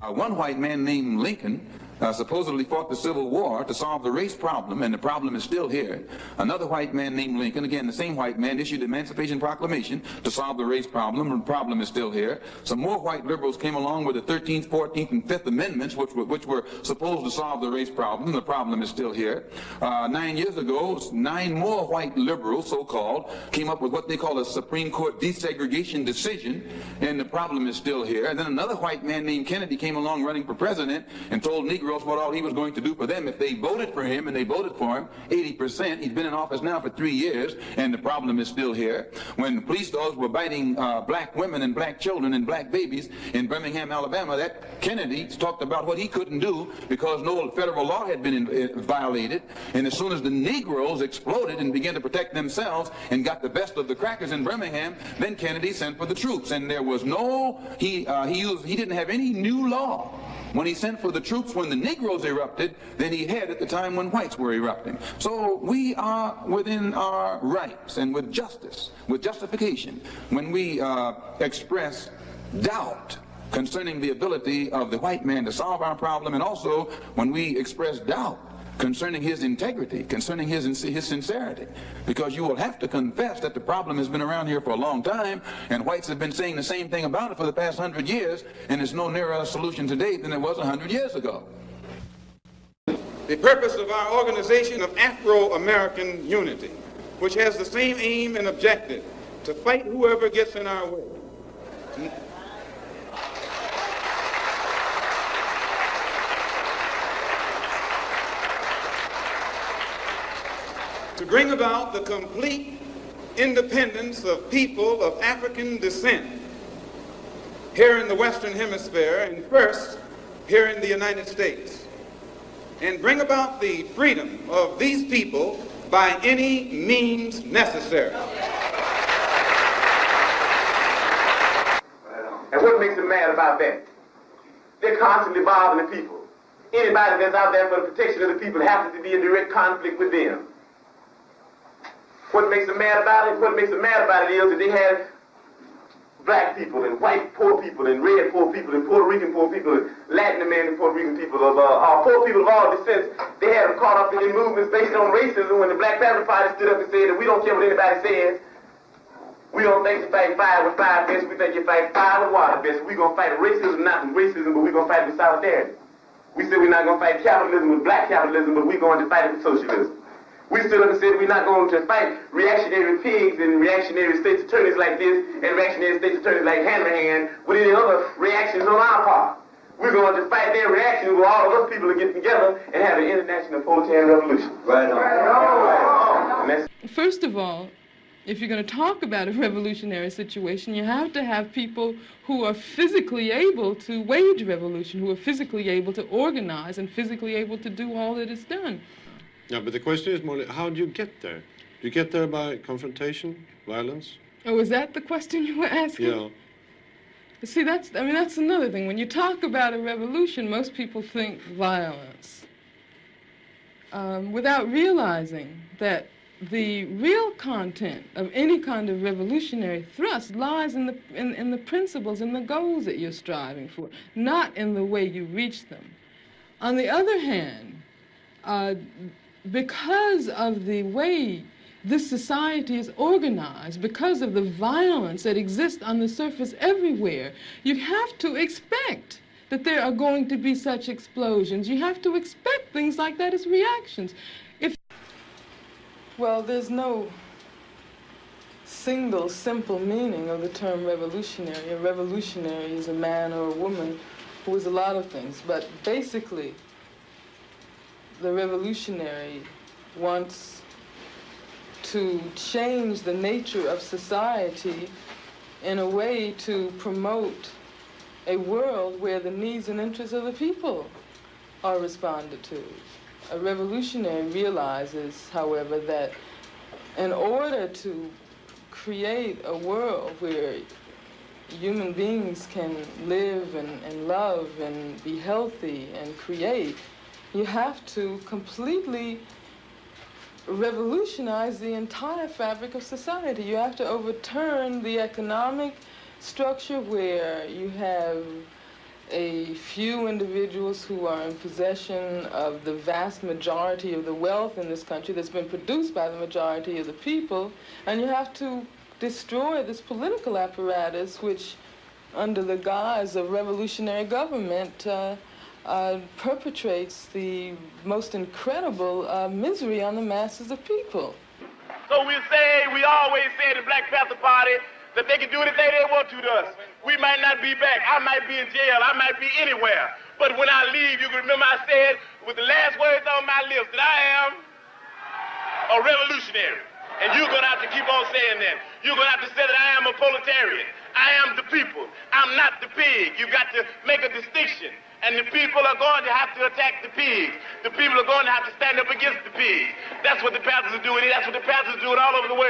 One white man named Lincoln supposedly fought the Civil War to solve the race problem, and the problem is still here. Another white man named Lincoln, again the same white man, issued the Emancipation Proclamation to solve the race problem, and the problem is still here. Some more white liberals came along with the 13th, 14th, and 5th Amendments, which were supposed to solve the race problem, and the problem is still here. 9 years ago, 9 more white liberals, so-called, came up with what they call a Supreme Court desegregation decision, and the problem is still here. And then another white man named Kennedy came along running for president and told Negroes what all he was going to do for them if they voted for him, and they voted for him 80%. He's been in office now for 3 years, and the problem is still here. When police dogs were biting black women and black children and black babies in Birmingham, Alabama, that Kennedy talked about what he couldn't do because no federal law had been violated. And as soon as the Negroes exploded and began to protect themselves and got the best of the crackers in Birmingham, then Kennedy sent for the troops. And there was no, he didn't have any new law when he sent for the troops when the Negroes erupted than he had at the time when whites were erupting. So we are within our rights and with justice, with justification, when we express doubt concerning the ability of the white man to solve our problem, and also when we express doubt concerning his integrity, concerning his sincerity, because you will have to confess that the problem has been around here for a long time, and whites have been saying the same thing about it for the past 100 years, and there's no nearer a solution today than there was 100 years ago. The purpose of our organization of Afro-American Unity, which has the same aim and objective, to fight whoever gets in our way. To bring about the complete independence of people of African descent here in the Western Hemisphere, and first here in the United States, and bring about the freedom of these people by any means necessary. And what makes them mad about that? They're constantly bothering the people. Anybody that's out there for the protection of the people happens to be in direct conflict with them. What makes them mad about it? What makes them mad about it is that they had black people and white poor people and red poor people and Puerto Rican poor people and Latin American Puerto Rican people of poor people of all descents. They had them caught up in movements based on racism when the Black Panther Party stood up and said that we don't care what anybody says. We don't think you fight fire with fire best. We think you fight fire with water best. We're going to fight racism, not with racism, but we're going to fight with solidarity. We said we're not going to fight capitalism with black capitalism, but we're going to fight it with socialism. We stood up and said we're not going to fight reactionary pigs and reactionary state's attorneys like this and reactionary state's attorneys like Hanrahan with any other reactions on our part. We're going to fight their reactions where all of us people are getting together and have an international proletarian revolution. Right on. Right on. First of all, if you're going to talk about a revolutionary situation, you have to have people who are physically able to wage revolution, who are physically able to organize and physically able to do all that is done. Yeah, but the question is more, how do you get there? Do you get there by confrontation, violence? Oh, is that the question you were asking? Yeah. See, that's another thing. When you talk about a revolution, most people think violence, without realizing that the real content of any kind of revolutionary thrust lies in the principles and the goals that you're striving for, not in the way you reach them. On the other hand, because of the way this society is organized, because of the violence that exists on the surface everywhere, you have to expect that there are going to be such explosions. You have to expect things like that as reactions. Well, there's no single, simple meaning of the term revolutionary. A revolutionary is a man or a woman who is a lot of things, but basically, the revolutionary wants to change the nature of society in a way to promote a world where the needs and interests of the people are responded to. A revolutionary realizes, however, that in order to create a world where human beings can live and love and be healthy and create, you have to completely revolutionize the entire fabric of society. You have to overturn the economic structure where you have a few individuals who are in possession of the vast majority of the wealth in this country that's been produced by the majority of the people, and you have to destroy this political apparatus which, under the guise of revolutionary government, perpetrates the most incredible misery on the masses of people. So we always say in the Black Panther Party that they can do anything they want to us. We might not be back. I might be in jail. I might be anywhere. But when I leave, you can remember I said with the last words on my lips that I am a revolutionary. And you're going to have to keep on saying that. You're going to have to say that I am a proletarian. I am the people. I'm not the pig. You've got to make a distinction. And the people are going to have to attack the pigs. The people are going to have to stand up against the pigs. That's what the Panthers are doing. That's what the Panthers are doing all over the world.